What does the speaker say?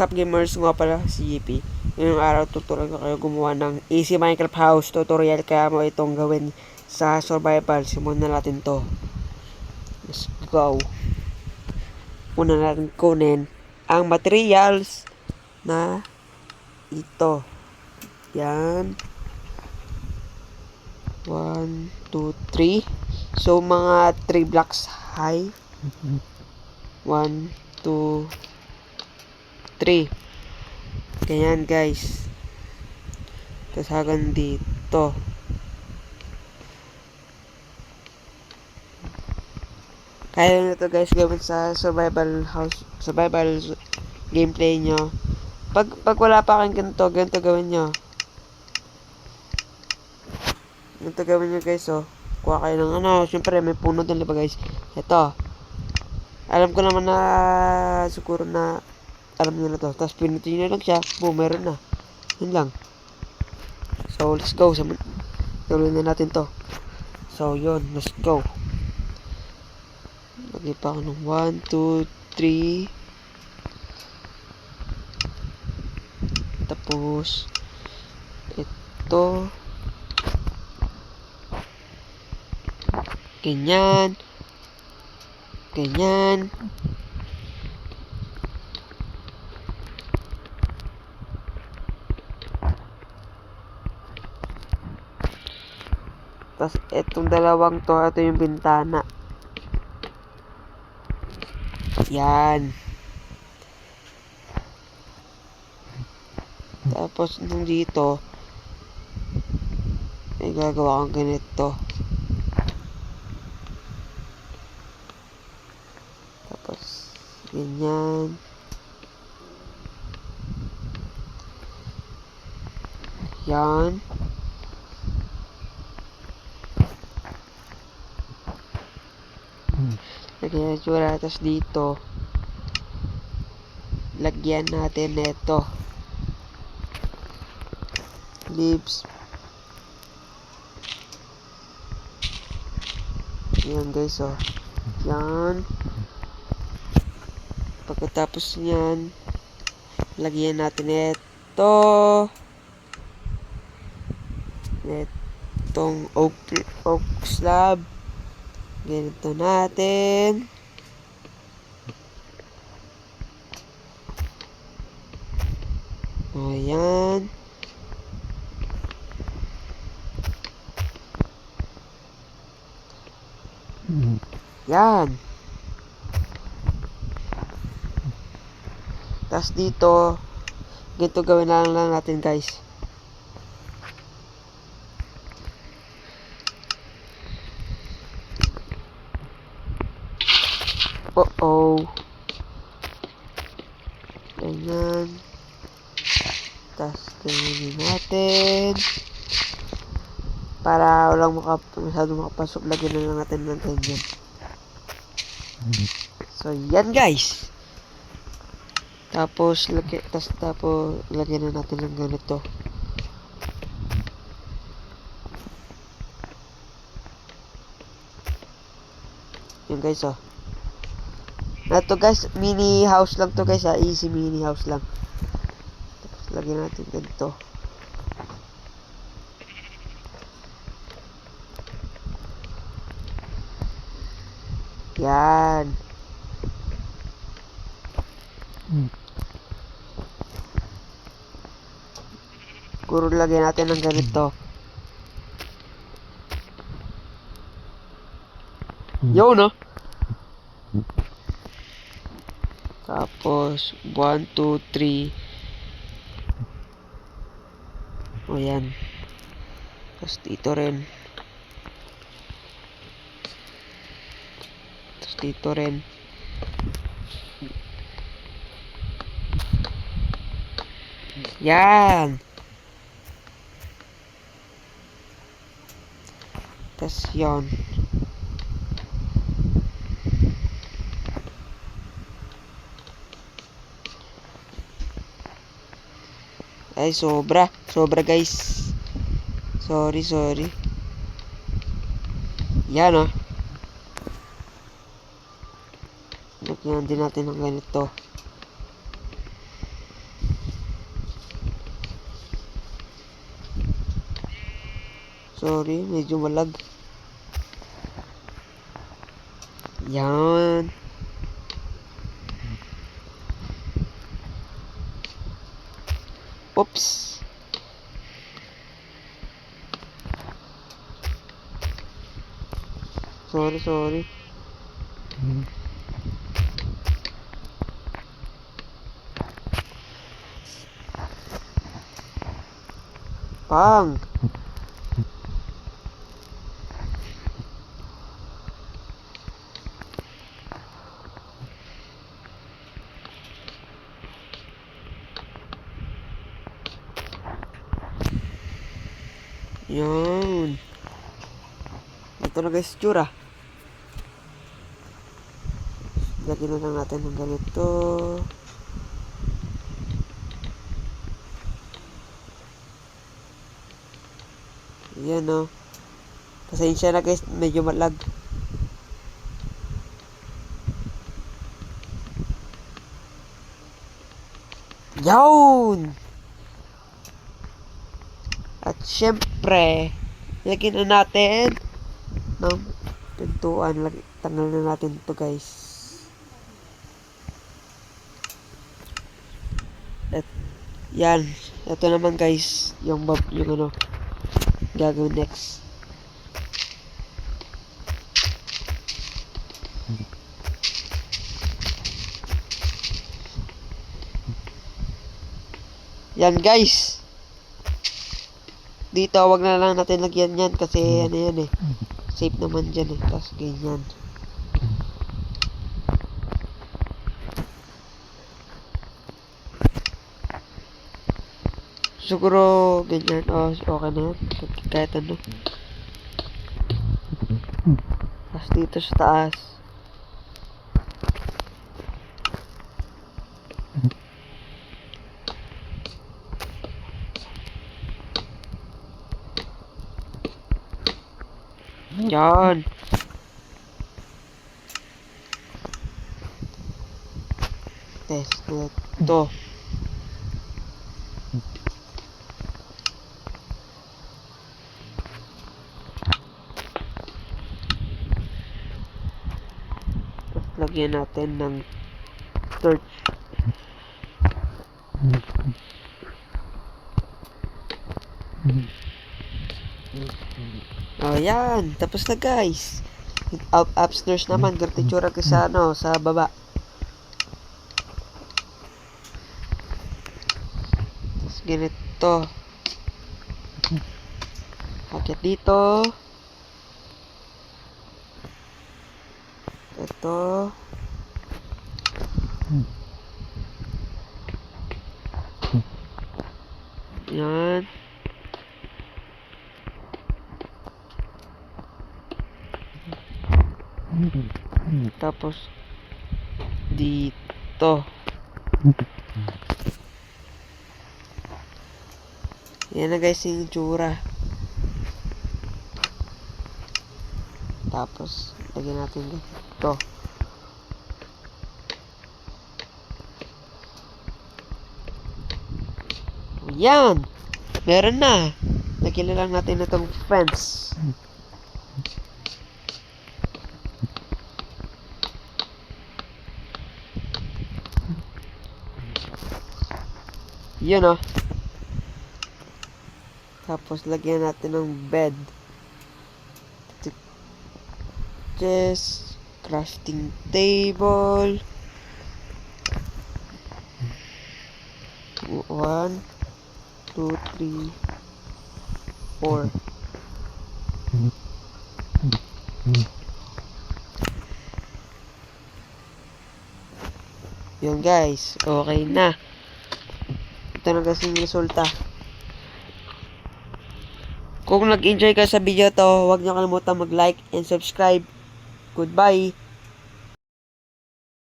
What's up gamers, nga pala si JP. Ngayong araw tuturuan ko kayo gumawa ng easy Minecraft house tutorial, kaya mo itong gawin sa survival. Simulan na natin to. Let's go. Una natin kunin ang materials na ito. Yan. 1, 2, 3. So mga 3 blocks high. 1, 2, 3. Ganyan guys. Tapos hanggang dito. Kaya nyo to guys gawin sa survival house, survival gameplay nyo. Pag wala pa kayong ganito gawin nyo. Ganito gawin nyo guys, oh. Kuha kayo ng syempre may puno din, diba guys? Ito. Alam ko naman na siguro na alam nyo na to. Tapos pinutin nyo lang siya. Boom, meron na. Yun lang. So, let's go. Tuloy na natin to. So, yun. Let's go. Lagay pa ako ng 1, 2, 3. Tapos, ito. Ganyan. Ganyan. Tapos, itong dalawang to, ito yung bintana. Yan. Tapos, nung dito, may gagawa kong ganito. Tapos, ganyan. Yan. Lagyan yung tsura. Tapos dito, lagyan natin neto. Leaves. Yan guys, oh. Yan. Pagkatapos nyan, lagyan natin neto. Netong oak slab. Ganito natin. Ayan. Yan. Tapos dito, ganito gawin lang natin guys. Oh. Ganyan. Tapos ganyan natin. Para walang masyadong makapasok, lagyan na lang natin ng ganyan. So, yan guys. Tapos lagyan na natin ng ganito. Yan guys, oh. Ito guys, mini house lang to guys, easy mini house lang. Tapos lagyan natin ganito. Yan. Siguro lagyan natin ng ganito. Yo, no? Tapos, 1, 2, 3. O, yan. Tapos, dito rin. Tapos, dito rin. Yan. Tapos, yan. Ay, sobra guys. Sorry. Yan, oh. Lagyan din natin ng ganito. Sorry, medyo malag. Yan. Oops. Sorry. Pang. Yan. Ito na guys, tsura. Lagyan na lang natin ng ganito. Yan o. Pasensya na guys, medyo malag. Yun! At syempre, lagyan na natin ng pintuan. Tanggal na natin ito guys. At yan. Ito naman guys, yung ano, gagawin next. Yan guys. Dito, wag na lang natin lagyan yan kasi ano yan eh. Safe naman dyan eh. Tapos ganyan. Siguro ganyan. Oh, okay na yan. Kahit ano. Tapos dito sa taas. Yan. Test na ito. Tapos lagyan natin ng torch. Oh, yan. Tapos na, guys. Upstairs naman. Ganito tsura ko sa, ano, sa baba. Tapos ganito. Akit dito. Ito. Yan. Tapos dito. Yan na guys yung tsura. Tapos lagyan natin dito. Yan. Meron na. Lagyan na lang natin itong fence. Yun, oh. Tapos lagyan natin ng bed. Chest, crafting table. 1, 2, 3, 4. Yun guys, okay na. Ito na kasi yung resulta. Kung nag-enjoy ka sa video to, huwag niyo kalimutan mag-like and subscribe. Goodbye!